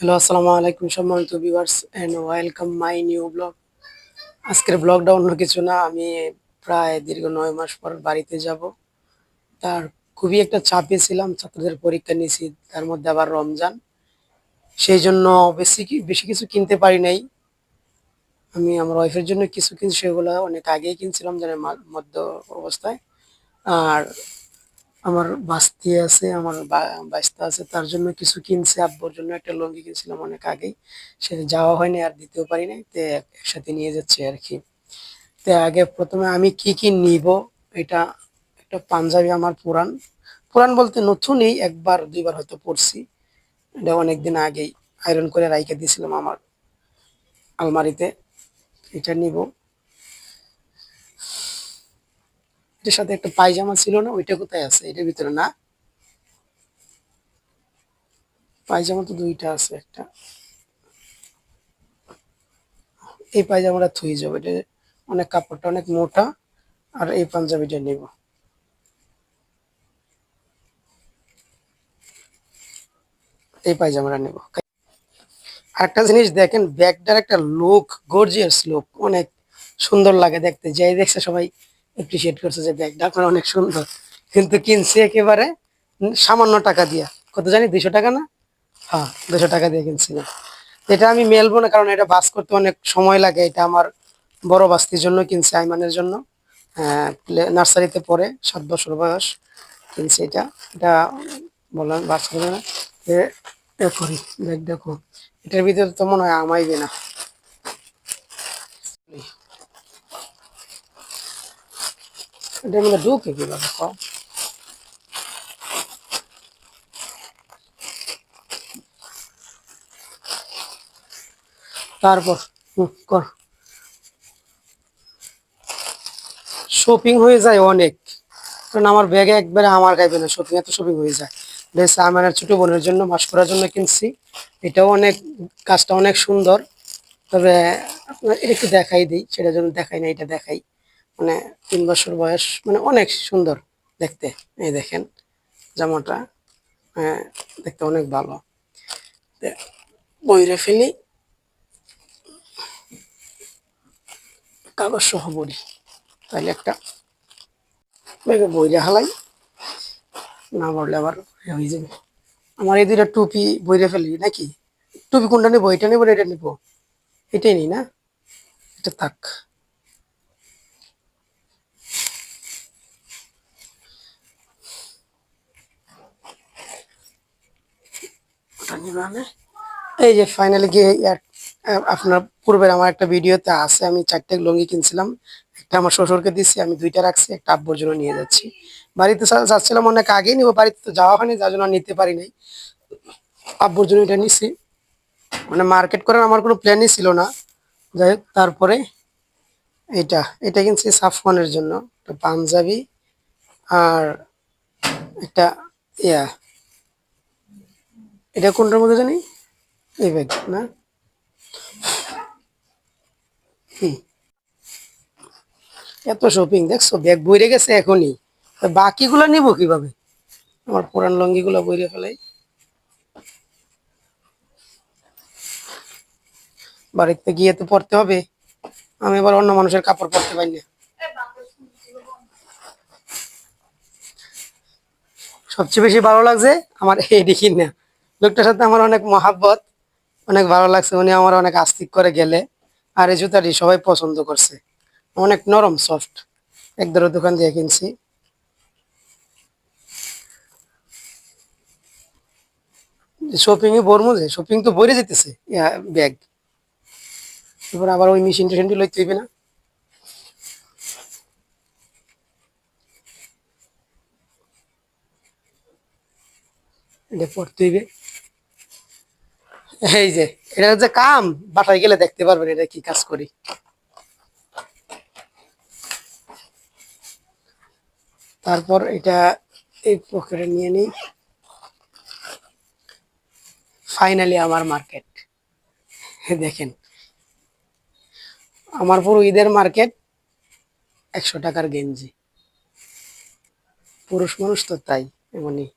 Hello, আসসালামু আলাইকুম সম্মানিত viewers and welcome my new blog. আজকের ব্লগটা অন্য কিছু না, আমি প্রায় দীর্ঘ ৯ মাস পর বাড়িতে যাব। তার খুবই একটা চাপে ছিলাম, ছাত্রদের পরীক্ষা নিয়েছি, তার মধ্যে আবার রমজান। সেই জন্য বেশি কিছু কিনতে পারি নাই। আমি আমার ওয়াইফের জন্য কিছু কিনছি, সেগুলো অনেক আগেই কিনছিলাম যেন মধ্য অবস্থায়। আর আমার বাস্তি আছে, আমার বাইস্তা আছে, তার জন্য কিছু কিনছি। আব্বুর জন্য একটা লুঙ্গি কিনছিলাম অনেক আগেই, সেটা যাওয়া হয়নি আর দিতেও পারি নাই, তো একসাথে নিয়ে যাচ্ছে আর কি। তো আগে প্রথমে আমি কি কি নিব, এটা একটা পাঞ্জাবি আমার পুরান পুরান বলতে নতুনই, একবার দুইবার হয়তো পরছি। এটা অনেকদিন আগেই আয়রন করে রাইখে দিয়েছিলাম আমার আলমারিতে। এটা নিব। এটার সাথে একটা পায়জামা ছিল না, ওইটা কোথায় আছে? এটার ভিতরে না, পায়জামা তো দুইটা আছে, একটা এই পায়জামাটা থুই যাবে, এটা অনেক কাপড়টা অনেক মোটা। আর এই পাঞ্জাবিটা নিব, এই পায়জামাটা নেব। আরেকটা জিনিস দেখেন, ব্যাগটার একটা লুক, গর্জিয়াস লুক, অনেক সুন্দর লাগে দেখতে। যাই দেখছে সবাই এপ্রিসিয়েট করছে যে ব্যাগটা আপনার অনেক সুন্দর। কিন্তু কিনছি একেবারে সামান্য টাকা দিয়া, কত জানি 200 টাকা না? হ্যাঁ, 200 টাকা দিয়ে কিনছিলাম। এটা আমি মেলবো না, কারণ এটা বাস করতে অনেক সময় লাগে। এটা আমার বড় বাস্তির জন্য কিনছি, আইমানের জন্য। হ্যাঁ, নার্সারিতে পড়ে, 7 বছর বয়স কিনছি এটা। এটা বললাম বাস করবে না। এ এ করি, দেখ দেখো, এটার ভিতরে তো মনে হয় আমাইবে না। এটার মধ্যে ঢুকে কিভাবে কও? তারপর কর, শপিং হয়ে যায় অনেক। কারণ আমার ব্যাগে একবারে আমার গাইবে না, শপিং এত শপিং হয়ে যায়। ড্রেস আমার ছোট বোনের জন্য, মাস করার জন্য কিনছি। এটাও অনেক, কাজটা অনেক সুন্দর। তবে আপনার এটা একটু দেখাই দিই, সেটার জন্য দেখাই না, এটা দেখাই। মানে 3 বছর বয়স, মানে অনেক সুন্দর দেখতে। এই দেখেন জামাটা, হ্যাঁ, দেখতে অনেক ভালো। তে বইরে ফেলি, কাগজ সহ বড়ি, তাইলে একটা ব্যাগে বইরে হালাই, না পড়লে আবার হয়ে যাবে। আমার এই দুইটা টুপি বইরে ফেলি নাকি? টুপি কোনটা নেবো, এটা নেবো না এটা নেবো? এটাই নি না, এটা থাক। ওটা নিবে না। এই যে ফাইনালি গিয়ে আপনার পূর্বের আমার একটা ভিডিওতে আছে, আমি 4টে লুঙ্গি কিনছিলাম। একটা আমার শ্বশুরকে দিচ্ছি, আমি 2টা রাখছি, একটা আব্বুর জন্য নিয়ে যাচ্ছি। বাড়িতে যাচ্ছিলাম অনেক আগেই নিবো, বাড়িতে তো যাওয়া হয়নি, যার জন্য আর নিতে পারি নাই। আব্বুর জন্য এটা নিচ্ছি। মানে মার্কেট করার আমার কোনো প্ল্যানই ছিল না। যাই হোক, তারপরে এটা এটা কিনছি সাফওয়ানের জন্য, একটা পাঞ্জাবি। আর একটা ইয়া, এটা কোনটার মধ্যে জানি, এই ব্যাগ না? হুম, এত শপিং দেখছো, ব্যাগ বইরে গেছে এখনই। তা বাকিগুলো নিব কিভাবে? আমার পুরান লঙ্গিগুলো বইরে ফেলাই, বাড়িতে গিয়ে তো পড়তে হবে। আমি এবার অন্য মানুষের কাপড় পরতে পারি না। সবচেয়ে বেশি ভালো লাগছে আমার এদিকে না, লোকটার সাথে আমার অনেক মহাব্বত, অনেক ভালো লাগছে। উনি আমার অনেক আস্তিক করে গেলে। আর এই জুতাটি সবাই পছন্দ করছে, অনেক নরম সফট। এক ধরো দোকান দিয়ে কিনছি। শপিং এ বলবো যে শপিং তো বইরে যেতেছে ব্যাগ। এবার আবার ওই মেশিন টেশিনটি লইতে হইবে না? এটা পড়তে হইবে। এই যে এটা হচ্ছে কাম, বাসায় গেলে দেখতে পারবেন এটা কি কাজ করি। তারপর এটা এই পকেটে নিয়ে নিই। ফাইনালি আমার মার্কেট, দেখেন, আমার পুরো ঈদের মার্কেট। 100 টাকার গেঞ্জি, পুরুষ মানুষ তো তাই এমনই।